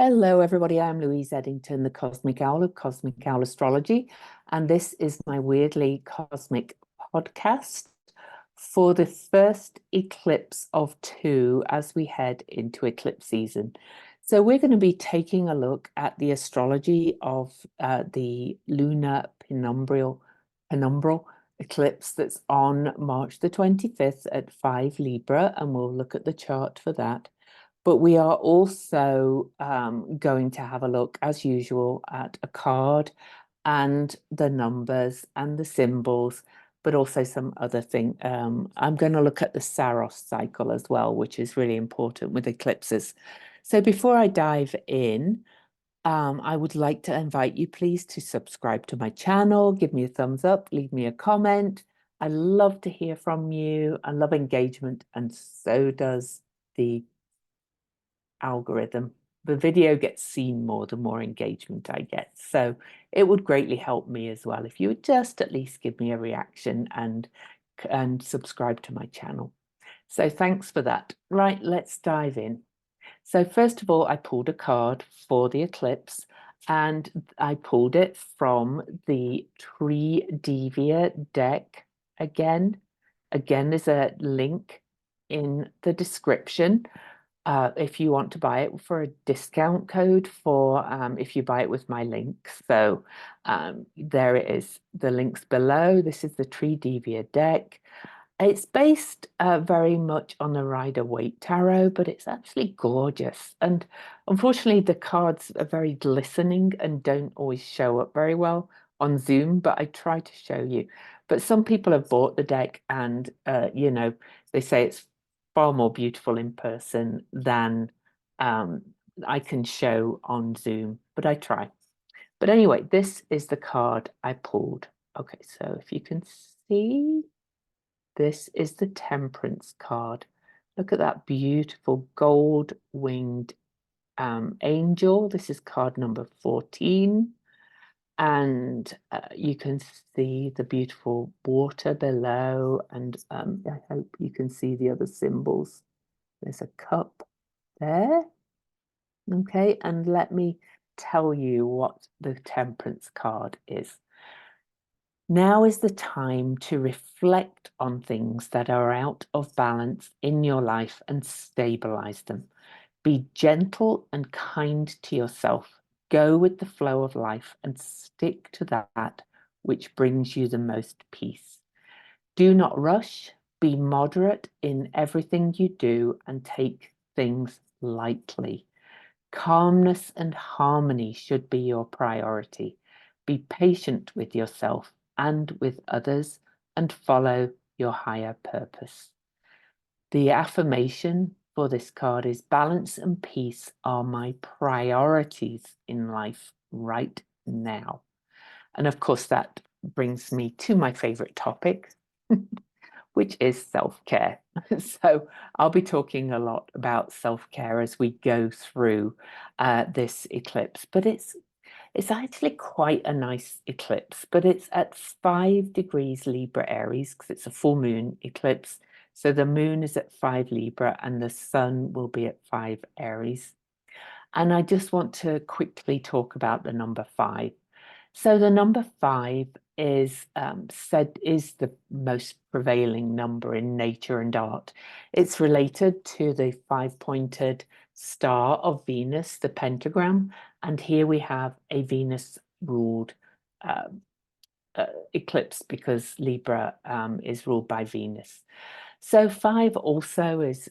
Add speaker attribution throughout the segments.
Speaker 1: Hello, everybody. I'm Louise Eddington, the Cosmic Owl of Cosmic Owl Astrology, and this is my weirdly cosmic podcast for the first eclipse of two as we head into eclipse season. So we're going to be taking a look at the astrology of the lunar penumbral eclipse that's on March the 25th at 5 Libra, and we'll look at the chart for that. But we are also going to have a look, as usual, at a card and the numbers and the symbols, but also some other thing. I'm going to look at the Saros cycle as well, which is really important with eclipses. So before I dive in, I would like to invite you, please, to subscribe to my channel, give me a thumbs up, leave me a comment. I love to hear from you. I love engagement, and so does the algorithm. The video gets seen more the more engagement I get. So it would greatly help me as well if you would just at least give me a reaction and subscribe to my channel. So thanks for that. Right, let's dive in. So first of all, I pulled a card for the eclipse, and I pulled it from the Tree Devia deck again. Again, there's a link in the description if you want to buy it for a discount code for if you buy it with my link. So there it is, the links below. This is the Tree Devia deck. It's based very much on the Rider-Waite Tarot, but it's actually gorgeous. And unfortunately, the cards are very glistening and don't always show up very well on Zoom, but I try to show you. But some people have bought the deck and, they say it's far more beautiful in person than I can show on Zoom, but I try. But anyway, this is the card I pulled. Okay, so if you can see, this is the Temperance card. Look at that beautiful gold-winged angel. This is card number 14. And you can see the beautiful water below. And I hope you can see the other symbols. There's a cup there. Okay, and let me tell you what the Temperance card is. Now is the time to reflect on things that are out of balance in your life and stabilize them. Be gentle and kind to yourself. Go with the flow of life and stick to that which brings you the most peace. Do not rush. Be moderate in everything you do and take things lightly. Calmness and harmony should be your priority. Be patient with yourself and with others and follow your higher purpose. The affirmation for this card is balance and peace are my priorities in life right now. And of course, that brings me to my favorite topic, which is self-care. So I'll be talking a lot about self-care as we go through this eclipse, but it's actually quite a nice eclipse, but it's at 5 degrees Libra Aries because it's a full moon eclipse. So the moon is at 5 Libra and the sun will be at 5 Aries. And I just want to quickly talk about the number 5. So the number 5 is said is the most prevailing number in nature and art. It's related to the 5-pointed star of Venus, the pentagram, and here we have a Venus ruled eclipse because Libra is ruled by Venus. So 5 also is,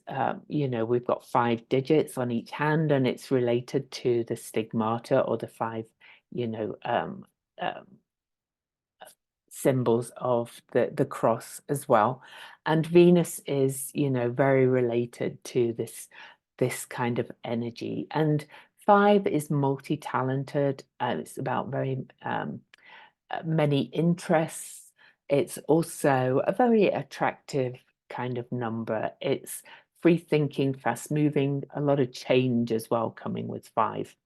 Speaker 1: we've got 5 digits on each hand, and it's related to the stigmata or the 5, symbols of the cross as well. And Venus is, very related to this kind of energy. And 5 is multi-talented, and it's about very many interests. It's also a very attractive kind of number. It's free thinking, fast moving, a lot of change as well coming with 5.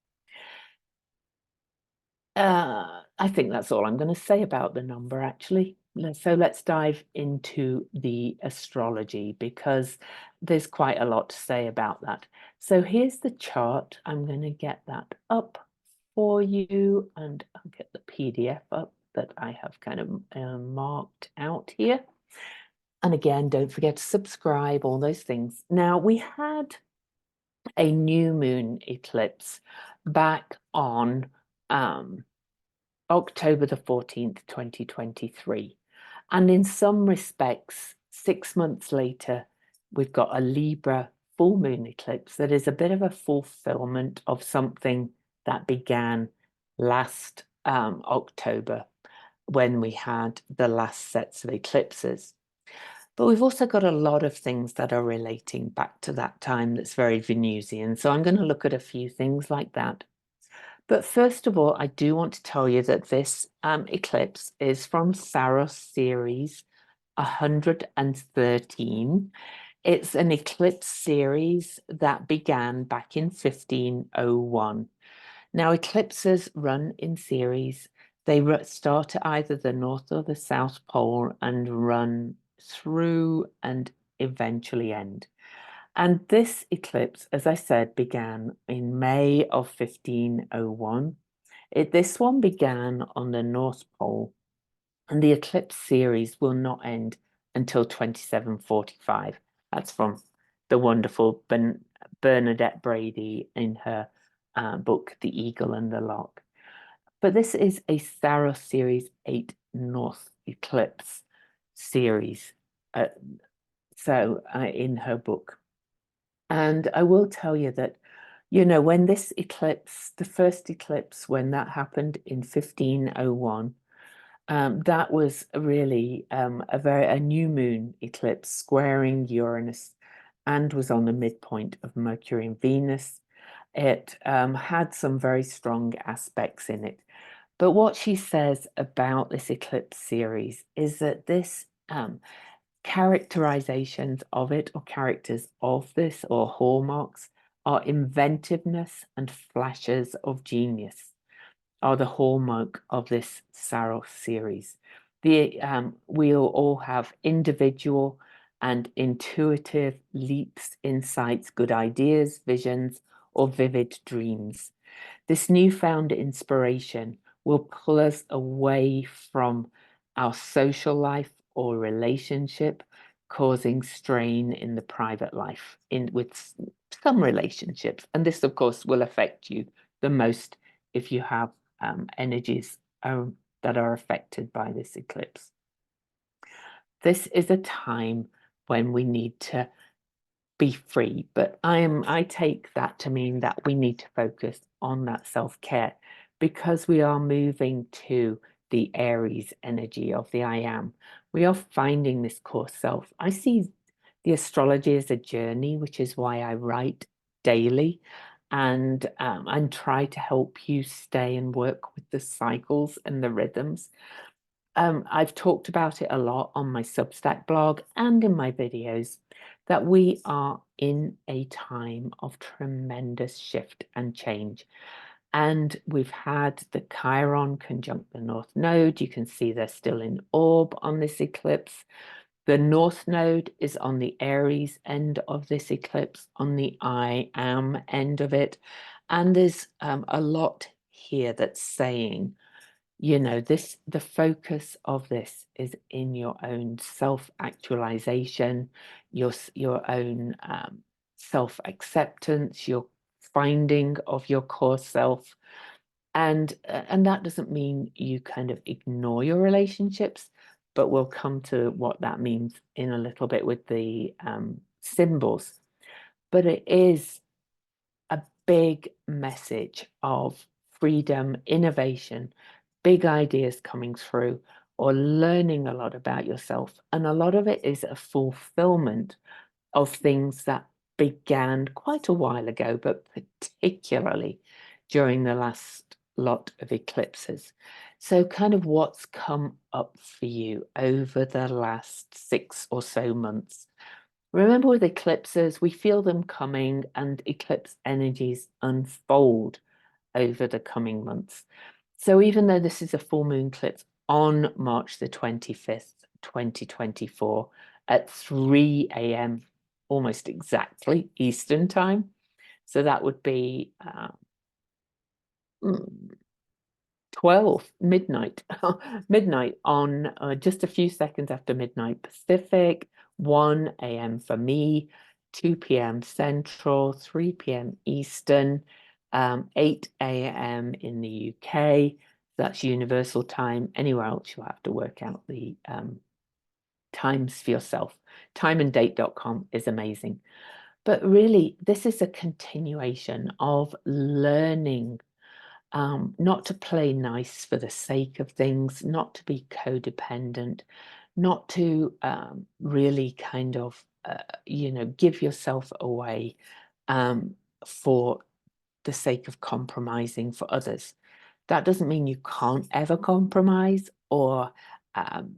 Speaker 1: I think that's all I'm going to say about the number, actually. So let's dive into the astrology, because there's quite a lot to say about that. So here's the chart. I'm going to get that up for you, and I'll get the PDF up that I have kind of marked out here. And again, don't forget to subscribe, all those things. Now, we had a new moon eclipse back on October the 14th, 2023. And in some respects, 6 months later, we've got a Libra full moon eclipse that is a bit of a fulfillment of something that began last October when we had the last sets of eclipses. But we've also got a lot of things that are relating back to that time that's very Venusian. So I'm going to look at a few things like that. But first of all, I do want to tell you that this eclipse is from Ceres 113. It's an eclipse series that began back in 1501. Now, eclipses run in series. They start at either the North or the South Pole and run through and eventually end. And this eclipse, as I said, began in May of 1501. This one began on the North Pole, and the eclipse series will not end until 2745. That's from the wonderful Bernadette Brady in her book, The Eagle and the Lark. But this is a Saros Series 8 North eclipse series, in her book. And I will tell you that, when this eclipse, the first eclipse, when that happened in 1501, that was really a new moon eclipse squaring Uranus and was on the midpoint of Mercury and Venus. It had some very strong aspects in it. But what she says about this eclipse series is that this characterizations of it, or characters of this, or hallmarks, are inventiveness and flashes of genius are the hallmark of this Saros series. We'll all have individual and intuitive leaps, insights, good ideas, visions, or vivid dreams. This newfound inspiration will pull us away from our social life or relationship, causing strain in the private life with some relationships. And this, of course, will affect you the most if you have energies that are affected by this eclipse. This is a time when we need to be free, but I take that to mean that we need to focus on that self-care, because we are moving to the Aries energy of the I am. We are finding this core self. I see the astrology as a journey, which is why I write daily and try to help you stay and work with the cycles and the rhythms. I've talked about it a lot on my Substack blog and in my videos, that we are in a time of tremendous shift and change. And we've had the Chiron conjunct the North Node. You can see they're still in orb on this eclipse. The North Node is on the Aries end of this eclipse, on the I am end of it. And there's a lot here that's saying, the focus of this is in your own self-actualization, your own self-acceptance, your finding of your core self. And that doesn't mean you kind of ignore your relationships, but we'll come to what that means in a little bit with the symbols. But it is a big message of freedom, innovation, big ideas coming through, or learning a lot about yourself. And a lot of it is a fulfillment of things that began quite a while ago, but particularly during the last lot of eclipses. So kind of what's come up for you over the last 6 or so months. Remember, with eclipses, we feel them coming, and eclipse energies unfold over the coming months. So even though this is a full moon eclipse on March the 25th, 2024 at 3 a.m. almost exactly Eastern time. So that would be 12 midnight, midnight on just a few seconds after midnight Pacific, 1 a.m. for me, 2 p.m. Central, 3 p.m. Eastern, 8 a.m. in the UK. That's universal time. Anywhere else, you'll have to work out the times for yourself. Timeanddate.com is amazing. But really, this is a continuation of learning not to play nice for the sake of things, not to be codependent, not to really kind of, give yourself away for the sake of compromising for others. That doesn't mean you can't ever compromise or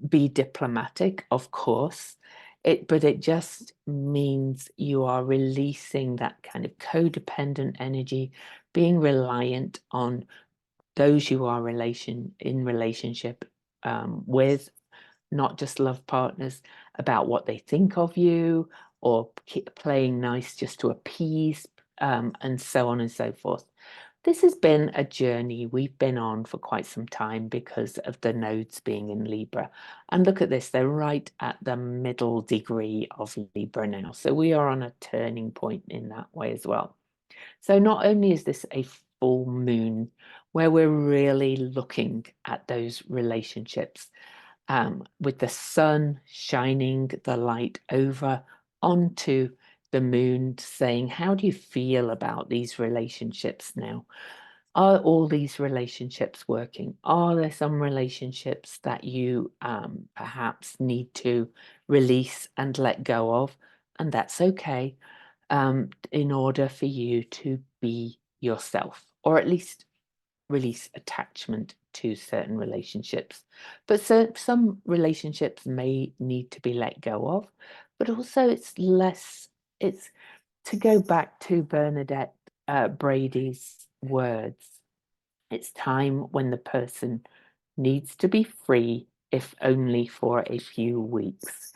Speaker 1: be diplomatic, of course. But it just means you are releasing that kind of codependent energy, being reliant on those you are in relationship with, not just love partners, about what they think of you or keep playing nice just to appease, and so on and so forth. This has been a journey we've been on for quite some time because of the nodes being in Libra. And look at this, they're right at the middle degree of Libra now. So we are on a turning point in that way as well. So not only is this a full moon where we're really looking at those relationships, with the sun shining the light over onto the moon, saying, how do you feel about these relationships now? Are all these relationships working? Are there some relationships that you perhaps need to release and let go of? And that's okay, in order for you to be yourself, or at least release attachment to certain relationships. But some relationships may need to be let go of, but also it's to go back to Bernadette Brady's words. It's time when the person needs to be free, if only for a few weeks.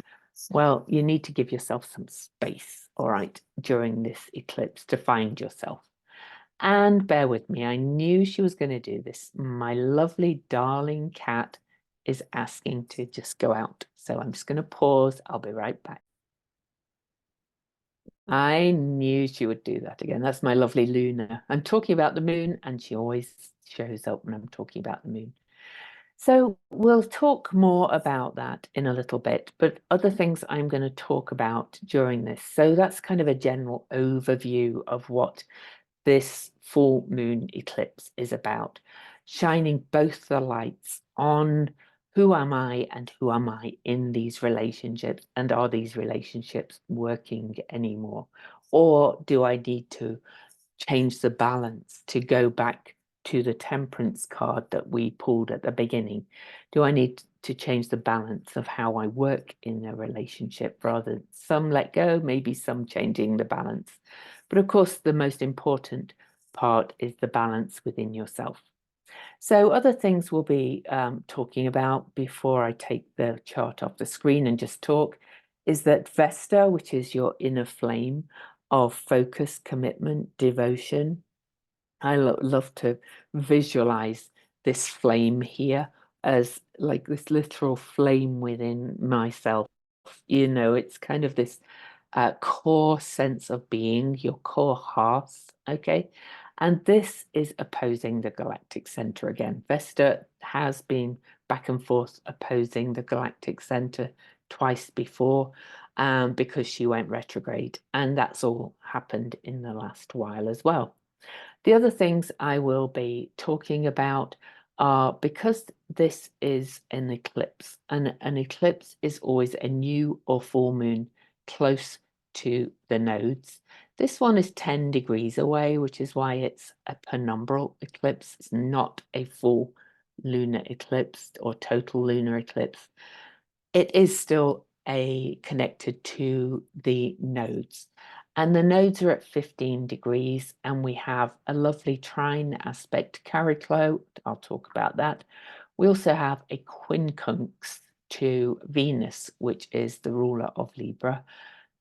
Speaker 1: Well, you need to give yourself some space, all right, during this eclipse to find yourself. And bear with me, I knew she was going to do this. My lovely darling cat is asking to just go out. So I'm just going to pause. I'll be right back. I knew she would do that again. That's my lovely Lunar. I'm talking about the moon, and she always shows up when I'm talking about the moon. So we'll talk more about that in a little bit, but other things I'm going to talk about during this. So that's kind of a general overview of what this full moon eclipse is about, shining both the lights on who am I and who am I in these relationships, and are these relationships working anymore? Or do I need to change the balance, to go back to the Temperance card that we pulled at the beginning? Do I need to change the balance of how I work in a relationship? Rather, some let go, maybe some changing the balance. But of course, the most important part is the balance within yourself. So other things we'll be talking about before I take the chart off the screen and just talk is that Vesta, which is your inner flame of focus, commitment, devotion. I love to visualize this flame here as like this literal flame within myself. It's kind of this core sense of being, your core hearth, okay? And this is opposing the galactic center again. Vesta has been back and forth opposing the galactic center twice before, because she went retrograde, and that's all happened in the last while as well. The other things I will be talking about are, because this is an eclipse, and an eclipse is always a new or full moon close to the nodes. This one is 10 degrees away, which is why it's a penumbral eclipse. It's not a full lunar eclipse or total lunar eclipse. It is still connected to the nodes. And the nodes are at 15 degrees, and we have a lovely trine aspect Chariklo. I'll talk about that. We also have a quincunx to Venus, which is the ruler of Libra.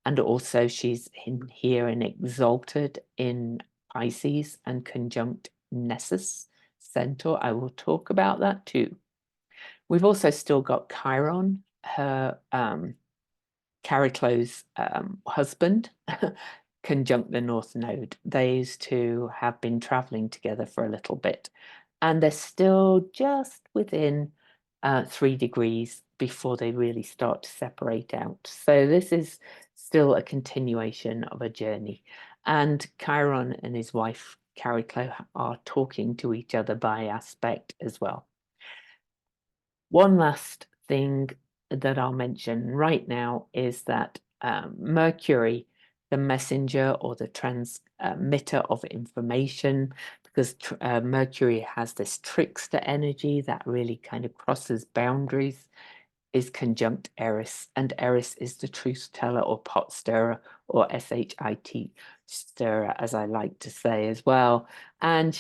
Speaker 1: And also she's in here in exalted in Pisces and conjunct Nessus, Centaur. I will talk about that too. We've also still got Chiron, her Chariclo's husband, conjunct the North Node. These two have been traveling together for a little bit, and they're still just within 3 degrees before they really start to separate out. So this is still a continuation of a journey. And Chiron and his wife, Chariclo, are talking to each other by aspect as well. One last thing that I'll mention right now is that Mercury, the messenger or the transmitter of information, because Mercury has this trickster energy that really kind of crosses boundaries, is conjunct Eris, and Eris is the truth teller or pot stirrer, or SHIT stirrer, as I like to say as well. And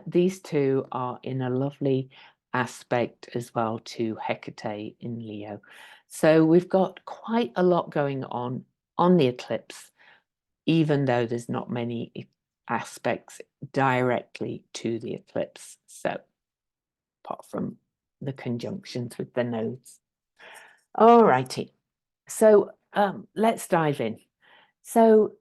Speaker 1: these two are in a lovely aspect as well to Hecate in Leo. So we've got quite a lot going on the eclipse, even though there's not many aspects directly to the eclipse. So apart from the conjunctions with the nodes. All righty. So let's dive in. So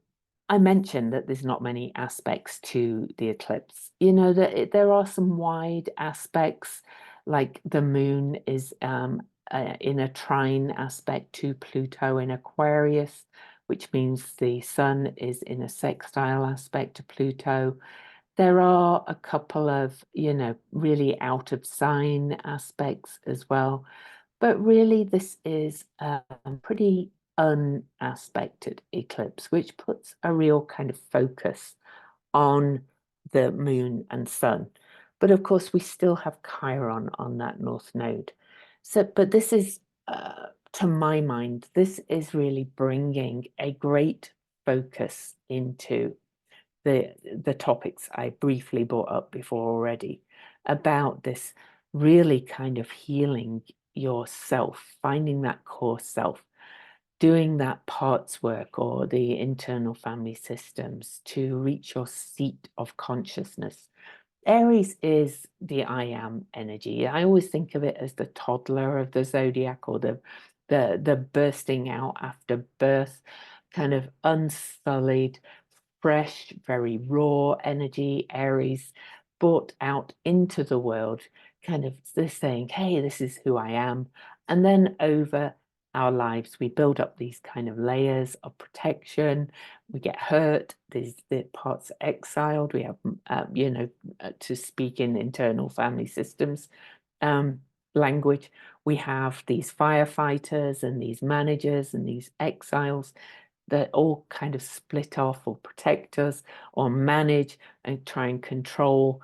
Speaker 1: I mentioned that there's not many aspects to the eclipse. You know, that there are some wide aspects, like the moon is in a trine aspect to Pluto in Aquarius, which means the sun is in a sextile aspect to Pluto. There are a couple of, you know, really out of sign aspects as well. But really, this is a pretty unaspected eclipse, which puts a real kind of focus on the moon and sun. But of course, we still have Chiron on that north node. So, but this is, to my mind, this is really bringing a great focus into the topics I briefly brought up before already, about this really kind of healing yourself, finding that core self, doing that parts work or the internal family systems to reach your seat of consciousness. Aries is the I am energy. I always think of it as the toddler of the zodiac, or the bursting out after birth, kind of unsullied, fresh, very raw energy. Aries brought out into the world, kind of this saying, hey, this is who I am. And then over our lives, we build up these kind of layers of protection. We get hurt. There's the parts exiled. We have, you know, to speak in internal family systems language. We have these firefighters and these managers and these exiles that all kind of split off or protect us or manage and try and control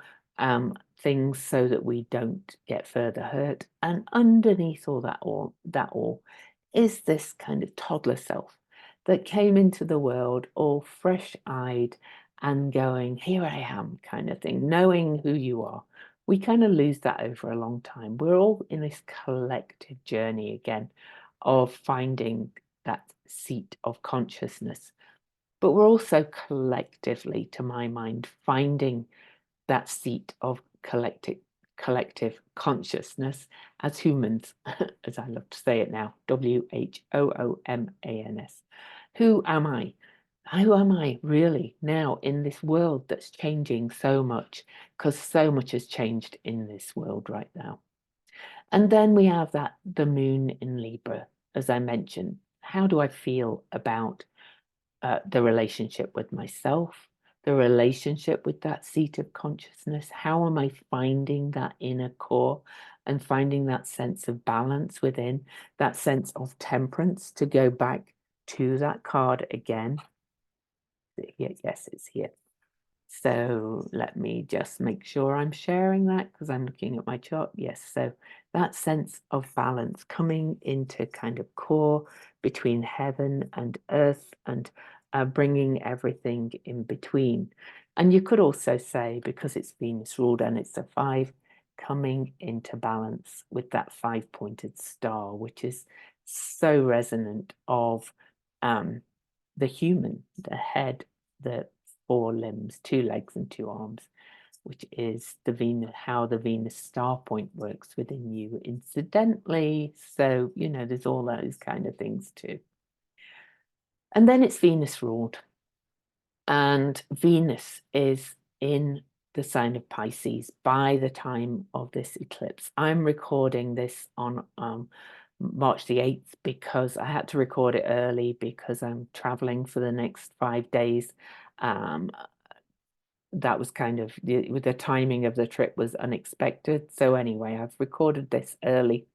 Speaker 1: things so that we don't get further hurt. And underneath all that is this kind of toddler self that came into the world all fresh-eyed and going, here I am, kind of thing, knowing who you are. We kind of lose that over a long time. We're all in this collective journey again of finding that seat of consciousness. But we're also collectively, to my mind, finding that seat of collective consciousness as humans, as I love to say it now, WHOOMANS. Who am I? Who am I really now in this world that's changing so much? Because so much has changed in this world right now. And then we have the moon in Libra, as I mentioned. How do I feel about the relationship with myself, the relationship with that seat of consciousness? How am I finding that inner core and finding that sense of balance within, that sense of temperance? To go back to that card again. Yes, it's here. So let me just make sure I'm sharing that, because I'm looking at my chart. Yes, so that sense of balance coming into kind of core between heaven and earth, and bringing everything in between. And you could also say, because it's Venus ruled and it's a 5, coming into balance with that 5-pointed star, which is so resonant of the human, the head, the 4 limbs, 2 legs and 2 arms, which is the Venus, how the Venus star point works within you incidentally. So, you know, there's all those kind of things too. And then it's Venus ruled. And Venus is in the sign of Pisces by the time of this eclipse. I'm recording this on March the 8th because I had to record it early because I'm traveling for the next 5 days. That was kind of the timing of the trip was unexpected. So anyway, I've recorded this early.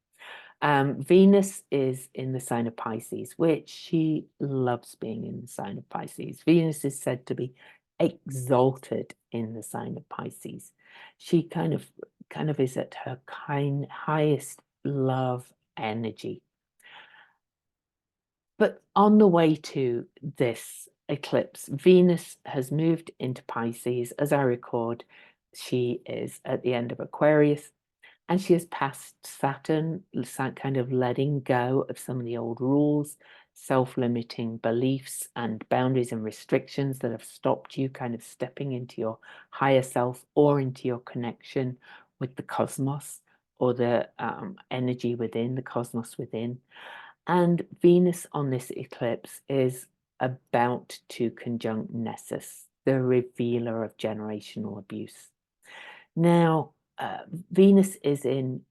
Speaker 1: Venus is in the sign of Pisces, which she loves being in the sign of Pisces. Venus is said to be exalted in the sign of Pisces. She kind of is at her highest love energy. But on the way to this eclipse, Venus has moved into Pisces. As I record, she is at the end of Aquarius. And she has passed Saturn, kind of letting go of some of the old rules, self-limiting beliefs and boundaries and restrictions that have stopped you kind of stepping into your higher self or into your connection with the cosmos or the energy within, the cosmos within. And Venus on this eclipse is about to conjunct Nessus, the revealer of generational abuse. Now, Venus is in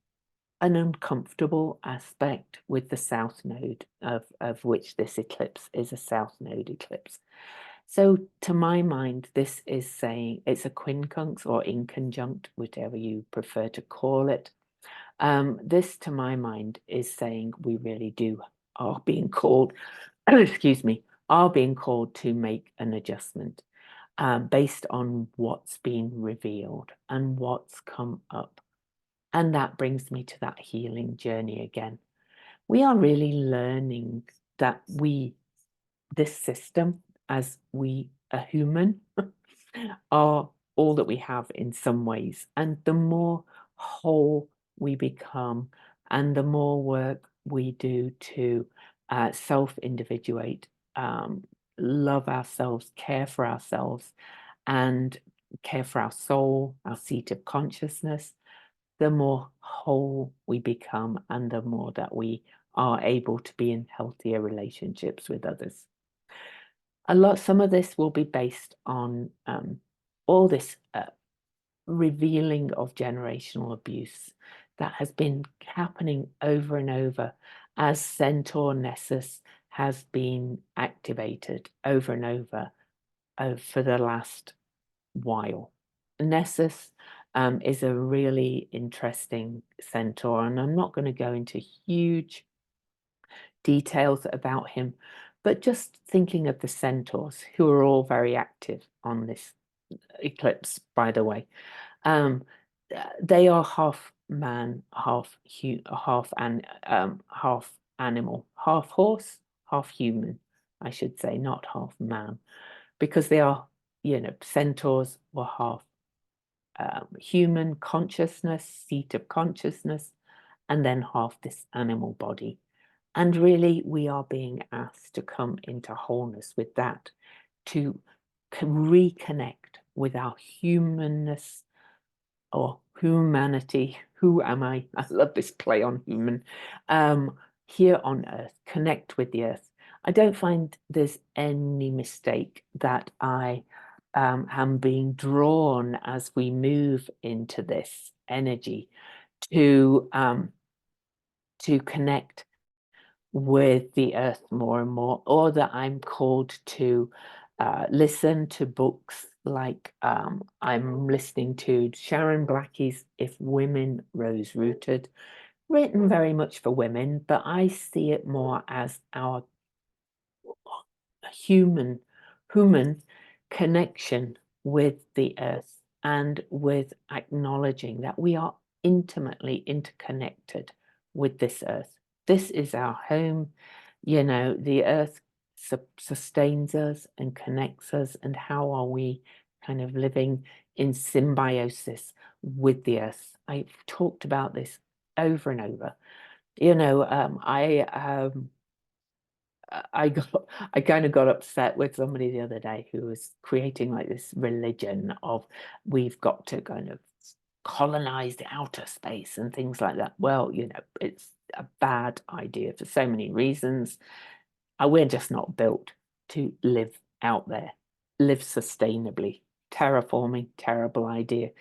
Speaker 1: an uncomfortable aspect with the south node, of which this eclipse is a south node eclipse. So to my mind, this is saying it's a quincunx or inconjunct, whichever you prefer to call it. This, to my mind, is saying we really are being called, excuse me, are being called to make an adjustment. Based on what's been revealed and what's come up. And that brings me to that healing journey again. We are really learning that this system, as a human, are all that we have in some ways. And the more whole we become and the more work we do to self-individuate, love ourselves, care for ourselves, and care for our soul, our seat of consciousness, the more whole we become and the more that we are able to be in healthier relationships with others. Some of this will be based on all this revealing of generational abuse that has been happening over and over as Centaur Nessus has been activated over and over for the last while. Nessus is a really interesting Centaur, and I'm not going to go into huge details about him, but just thinking of the Centaurs, who are all very active on this eclipse, by the way. They are half man, half animal, half horse, half human, I should say, not half man, because they are, Centaurs were half human consciousness, seat of consciousness, and then half this animal body. And really, we are being asked to come into wholeness with that, to reconnect with our humanness or humanity. Who am I? I love this play on human. Here on Earth, connect with the Earth. I don't find there's any mistake that I am being drawn as we move into this energy to connect with the earth more and more, or that I'm called to listen to books like I'm listening to Sharon Blackie's If Women Rose Rooted, written very much for women, but I see it more as our human connection with the earth and with acknowledging that we are intimately interconnected with this earth. This is our home. The earth sustains us and connects us, and how are we kind of living in symbiosis with the earth? I've talked about this over and over. I kind of got upset with somebody the other day who was creating like this religion of we've got to kind of colonize the outer space and things like that. Well, you know, it's a bad idea for so many reasons. We're just not built to live out there, live sustainably. Terraforming, terrible idea.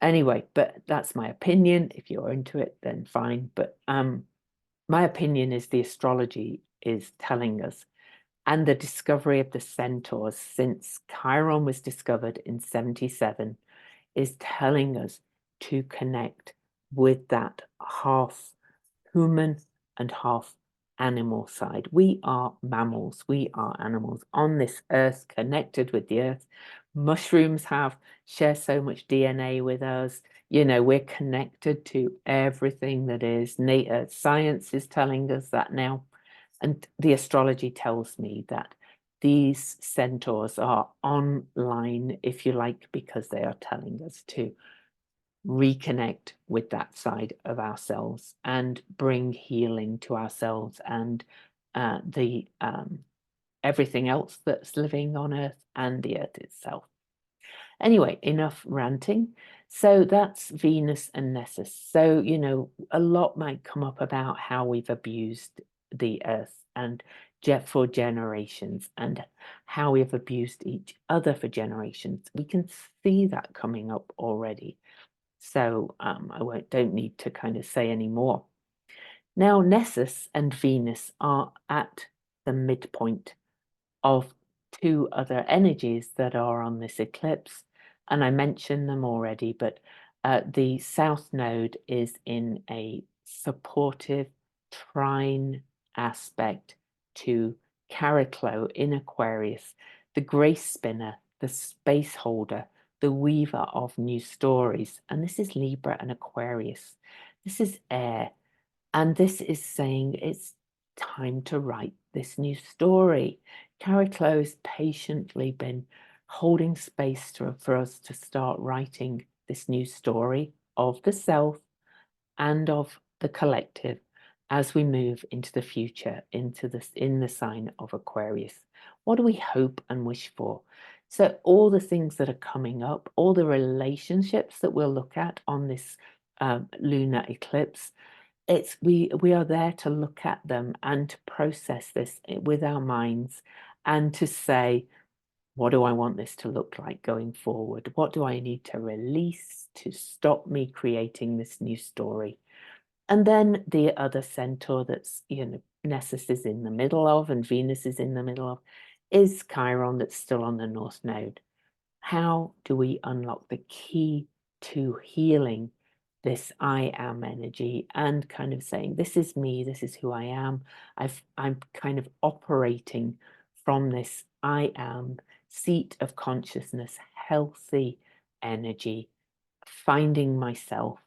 Speaker 1: Anyway, but that's my opinion. If you're into it, then fine. But my opinion is the astrology is telling us, and the discovery of the centaurs since Chiron was discovered in 77 is telling us to connect with that half human and half animal side. We are mammals, we are animals on this earth, connected with the earth. Mushrooms share so much DNA with us. You know, we're connected to everything that is. Science is telling us that now. And the astrology tells me that these centaurs are online, if you like, because they are telling us to reconnect with that side of ourselves and bring healing to ourselves and the everything else that's living on Earth and the Earth itself. Anyway, enough ranting. So that's Venus and Nessus. So, you know, a lot might come up about how we've abused the Earth and for generations and how we've abused each other for generations. We can see that coming up already. So don't need to kind of say any more. Now, Nessus and Venus are at the midpoint of two other energies that are on this eclipse. And I mentioned them already, but the South Node is in a supportive trine aspect to Chariklo in Aquarius, the grace spinner, the space holder, the weaver of new stories. And this is Libra and Aquarius. This is air. And this is saying it's time to write this new story. Chariklo has patiently been holding space for us to start writing this new story of the self and of the collective as we move into the future, in the sign of Aquarius. What do we hope and wish for? So all the things that are coming up, all the relationships that we'll look at on this lunar eclipse, we are there to look at them and to process this with our minds and to say, what do I want this to look like going forward? What do I need to release to stop me creating this new story? And then the other centaur that's, you know, Nessus is in the middle of and Venus is in the middle of is Chiron, that's still on the North Node. How do we unlock the key to healing this I am energy and kind of saying, this is me, this is who I am. I'm kind of operating from this I am seat of consciousness, healthy energy, finding myself,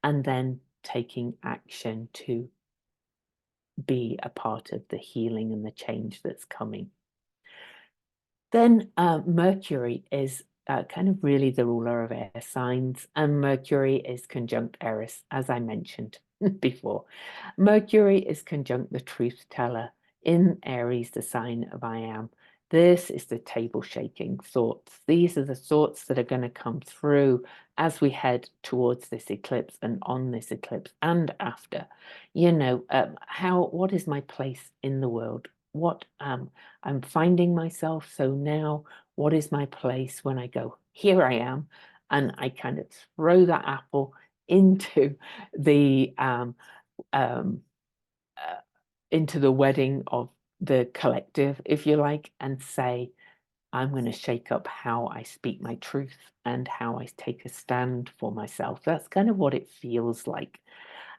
Speaker 1: and then taking action to be a part of the healing and the change that's coming. Then Mercury is kind of really the ruler of air signs, and Mercury is conjunct Eris, as I mentioned before. Mercury is conjunct the truth teller in Aries, the sign of I am. This is the table shaking thoughts. These are the thoughts that are going to come through as we head towards this eclipse and on this eclipse and after. You know, what is my place in the world? What I'm finding myself. So now, what is my place when I go, here I am, and I kind of throw that apple into the wedding of the collective, if you like, and say, I'm going to shake up how I speak my truth and how I take a stand for myself. That's kind of what it feels like.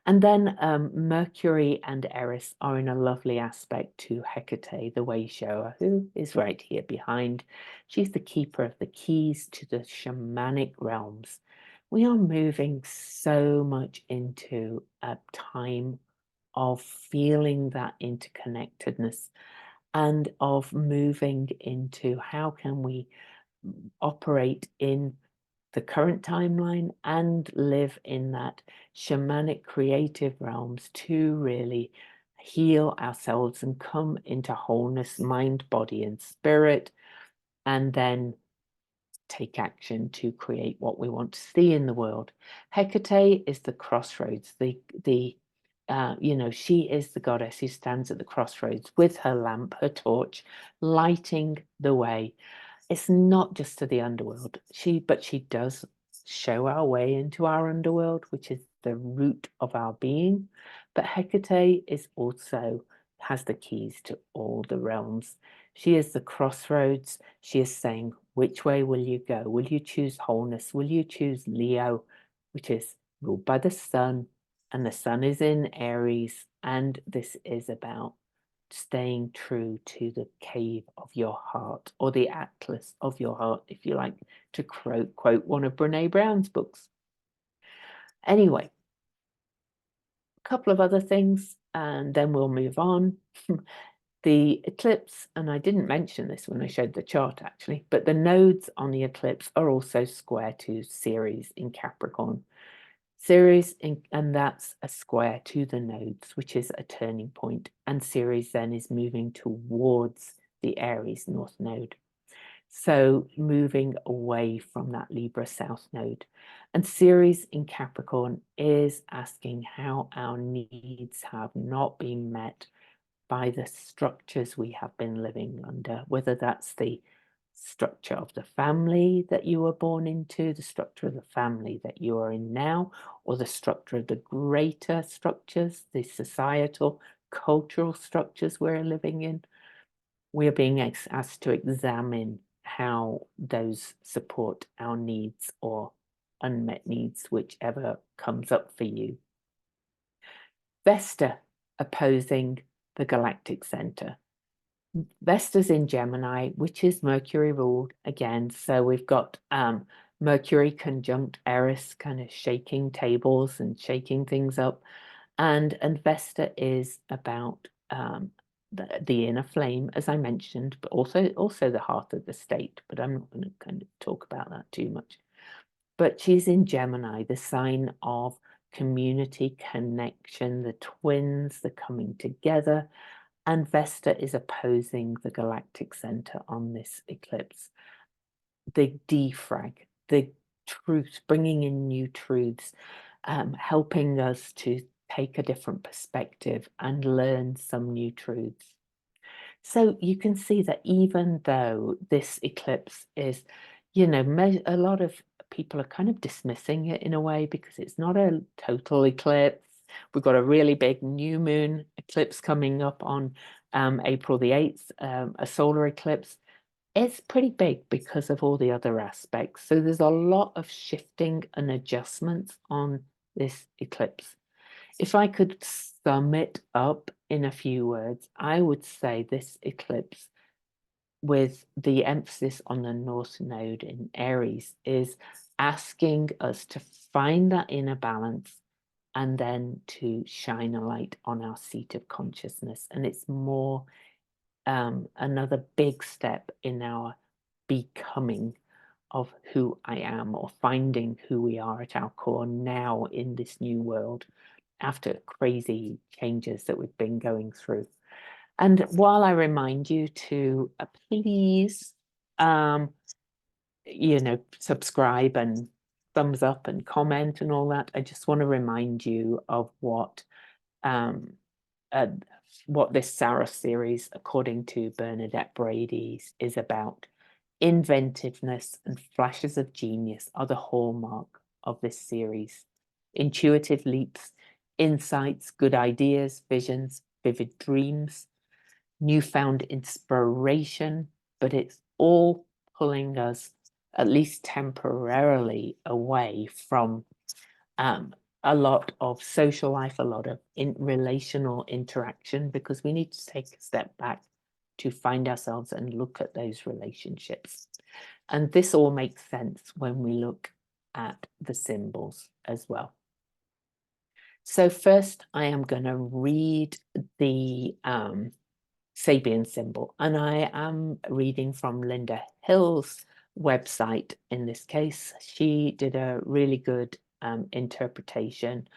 Speaker 1: And then Mercury and Eris are in a lovely aspect to Hecate, the way shower, who is right here behind. She's the keeper of the keys to the shamanic realms. We are moving so much into a time of feeling that interconnectedness and of moving into how can we operate in the current timeline and live in that shamanic creative realms to really heal ourselves and come into wholeness, mind, body, and spirit, and then take action to create what we want to see in the world. Hecate is the crossroads, she is the goddess who stands at the crossroads with her lamp, her torch, lighting the way. It's not just to the underworld, but she does show our way into our underworld, which is the root of our being. But Hecate is also has the keys to all the realms. She is the crossroads. She is saying, which way will you go? Will you choose wholeness? Will you choose Leo, which is ruled by the sun, and the sun is in Aries, and this is about staying true to the cave of your heart, or the atlas of your heart, if you like to quote one of Brene Brown's books. Anyway, a couple of other things, and then we'll move on. The eclipse, and I didn't mention this when I showed the chart actually, but the nodes on the eclipse are also square to Ceres in Capricorn. Ceres, and that's a square to the nodes, which is a turning point, and Ceres then is moving towards the Aries North Node. So moving away from that Libra South Node. And Ceres in Capricorn is asking how our needs have not been met by the structures we have been living under, whether that's the structure of the family that you were born into, the structure of the family that you are in now, or the structure of the greater structures, the societal, cultural structures we're living in. We are being asked to examine how those support our needs or unmet needs, whichever comes up for you. Vesta opposing the galactic center. Vesta's in Gemini, which is Mercury ruled again. So we've got Mercury conjunct Eris, kind of shaking tables and shaking things up. And Vesta is about the inner flame, as I mentioned, but also the heart of the state. But I'm not going to kind of talk about that too much. But she's in Gemini, the sign of community, connection, the twins, the coming together. And Vesta is opposing the galactic center on this eclipse. The defrag, the truth, bringing in new truths, helping us to take a different perspective and learn some new truths. So you can see that even though this eclipse is, a lot of people are kind of dismissing it in a way because it's not a total eclipse. We've got a really big new moon eclipse coming up on April the 8th, a solar eclipse. It's pretty big because of all the other aspects. So there's a lot of shifting and adjustments on this eclipse. If I could sum it up in a few words, I would say this eclipse, with the emphasis on the North Node in Aries, is asking us to find that inner balance and then to shine a light on our seat of consciousness. And it's more another big step in our becoming of who I am, or finding who we are at our core now in this new world after crazy changes that we've been going through. And while I remind you to please, subscribe and thumbs up and comment and all that, I just want to remind you of what this Saros series, according to Bernadette Brady, is about. Inventiveness and flashes of genius are the hallmark of this series. Intuitive leaps, insights, good ideas, visions, vivid dreams, newfound inspiration, but it's all pulling us, at least temporarily, away from a lot of social life, a lot of relational interaction, because we need to take a step back to find ourselves and look at those relationships. And this all makes sense when we look at the symbols as well. So first, I am going to read the Sabian symbol, and I am reading from Linda Hill's website in this case. She did a really good interpretation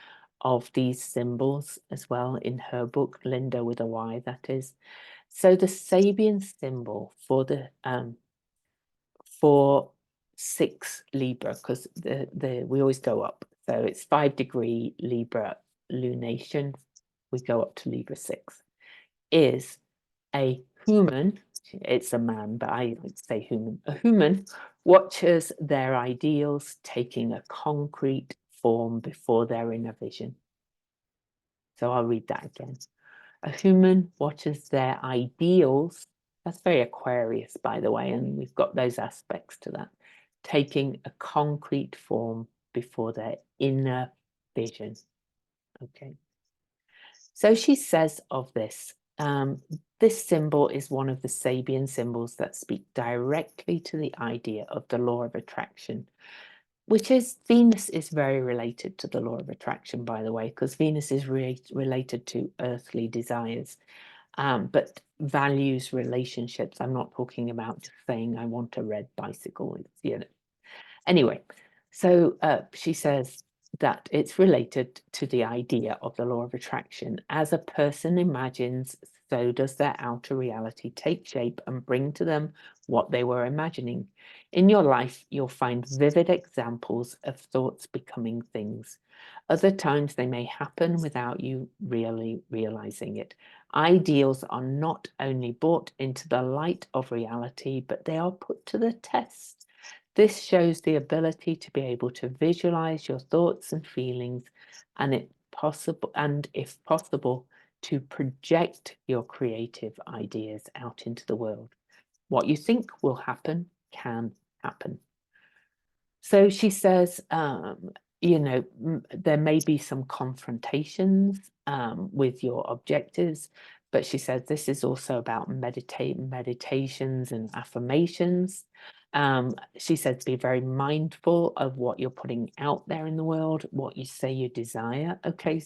Speaker 1: of these symbols as well in her book, Linda with a Y, that is. So the Sabian symbol for the for 6 Libra, because we always go up. So it's 5-degree Libra lunation. We go up to Libra 6. Is a human. It's a man, but I like to say human. A human watches their ideals taking a concrete form before they're in a vision. So I'll read that again. A human watches their ideals. That's very Aquarius, by the way, and we've got those aspects to that. Taking a concrete form before their inner vision. Okay. So she says of this, this symbol is one of the Sabian symbols that speak directly to the idea of the law of attraction, which is Venus is very related to the law of attraction, by the way, because Venus is related to earthly desires, but values relationships. I'm not talking about just saying I want a red bicycle. It's, anyway, so she says that it's related to the idea of the law of attraction. As a person imagines, so does their outer reality take shape and bring to them what they were imagining. In your life, you'll find vivid examples of thoughts becoming things. Other times they may happen without you really realizing it. Ideals are not only brought into the light of reality, but they are put to the test. This shows the ability to be able to visualize your thoughts and feelings, and if possible, to project your creative ideas out into the world. What you think will happen can happen. So she says, there may be some confrontations with your objectives, but she says this is also about meditations and affirmations. She said be very mindful of what you're putting out there in the world, what you say you desire. Okay,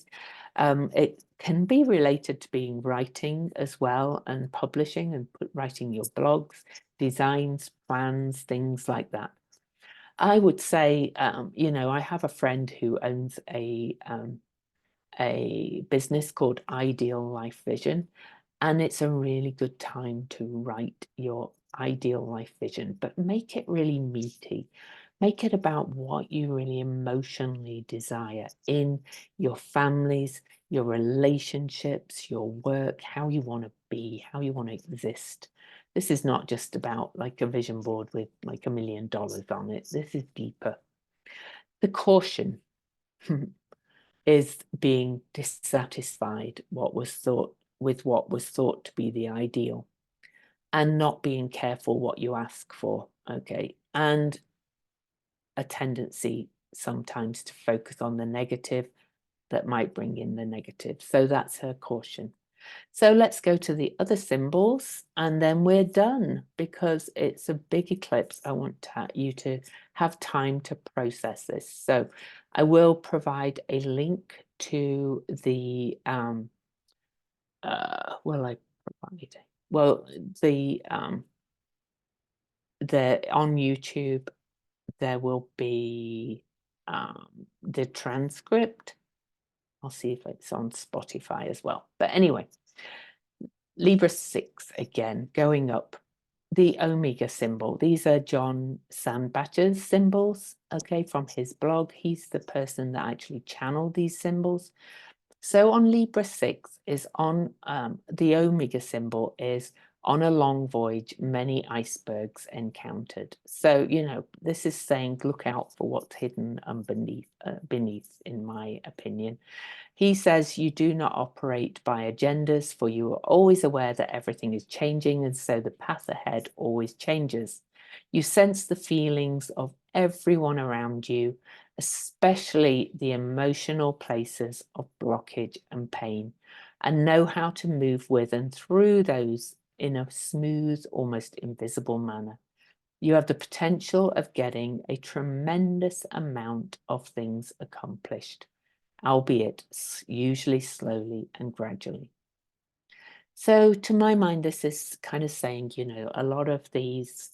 Speaker 1: it can be related to being writing as well, and publishing and writing your blogs, designs, plans, things like that. I would say, I have a friend who owns a business called Ideal Life Vision, and it's a really good time to write your ideal life vision, but make it really meaty. Make it about what you really emotionally desire in your families, your relationships, your work, how you want to be, how you want to exist. This is not just about like a vision board with like $1 million on it. This is deeper. The caution is being dissatisfied with what was thought to be the ideal, and not being careful what you ask for. Okay, and a tendency sometimes to focus on the negative that might bring in the negative. So that's her caution. So let's go to the other symbols and then we're done, because it's a big eclipse. I want you to have time to process this. So I will provide a link to the on YouTube there will be the transcript. I'll see if it's on Spotify as well. But anyway, Libra 6 again, going up. The Omega symbol. These are John Sandbacher's symbols, okay, from his blog. He's the person that actually channeled these symbols. So on Libra 6 is on the Omega symbol is on a long voyage, many icebergs encountered. So, this is saying look out for what's hidden beneath, in my opinion. He says you do not operate by agendas, for you are always aware that everything is changing, and so the path ahead always changes. You sense the feelings of everyone around you, especially the emotional places of blockage and pain, and know how to move with and through those in a smooth, almost invisible manner. You have the potential of getting a tremendous amount of things accomplished, albeit usually slowly and gradually. So to my mind, this is kind of saying, a lot of these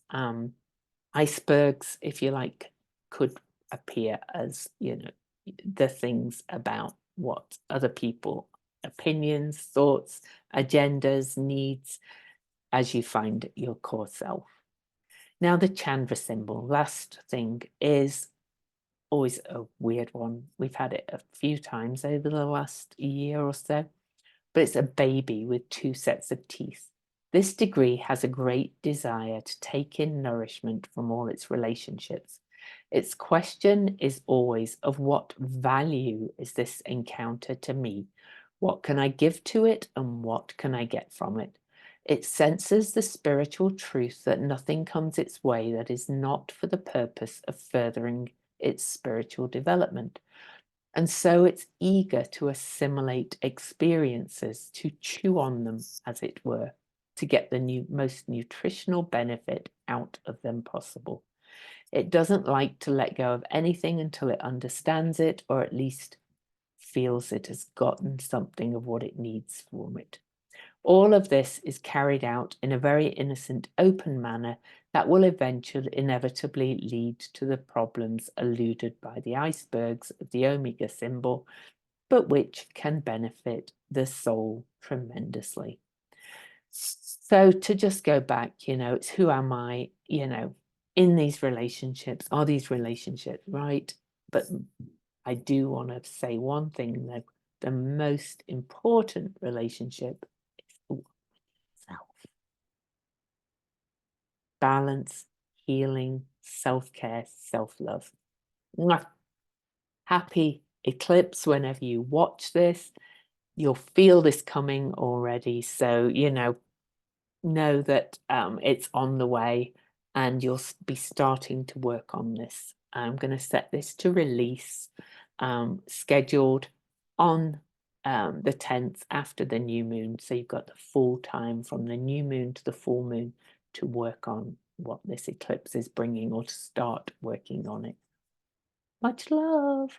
Speaker 1: icebergs, if you like, could appear as, the things about what other people opinions, thoughts, agendas, needs as you find your core self. Now, the Chandra symbol, last thing, is always a weird one. We've had it a few times over the last year or so, but it's a baby with two sets of teeth. This degree has a great desire to take in nourishment from all its relationships. Its question is always, of what value is this encounter to me? What can I give to it and what can I get from it? It senses the spiritual truth that nothing comes its way that is not for the purpose of furthering its spiritual development. And so it's eager to assimilate experiences, to chew on them, as it were, to get the most nutritional benefit out of them possible. It doesn't like to let go of anything until it understands it, or at least feels it has gotten something of what it needs from it. All of this is carried out in a very innocent, open manner that will eventually inevitably lead to the problems alluded by the icebergs of the Omega symbol, but which can benefit the soul tremendously. So to just go back, it's who am I, in these relationships? Are these relationships right? But I do want to say one thing, though. The most important relationship is self. Balance, healing, self-care, self-love. Happy eclipse whenever you watch this. You'll feel this coming already. So, know that it's on the way and you'll be starting to work on this. I'm going to set this to release, scheduled on the 10th after the new moon. So you've got the full time from the new moon to the full moon to work on what this eclipse is bringing or to start working on it. Much love.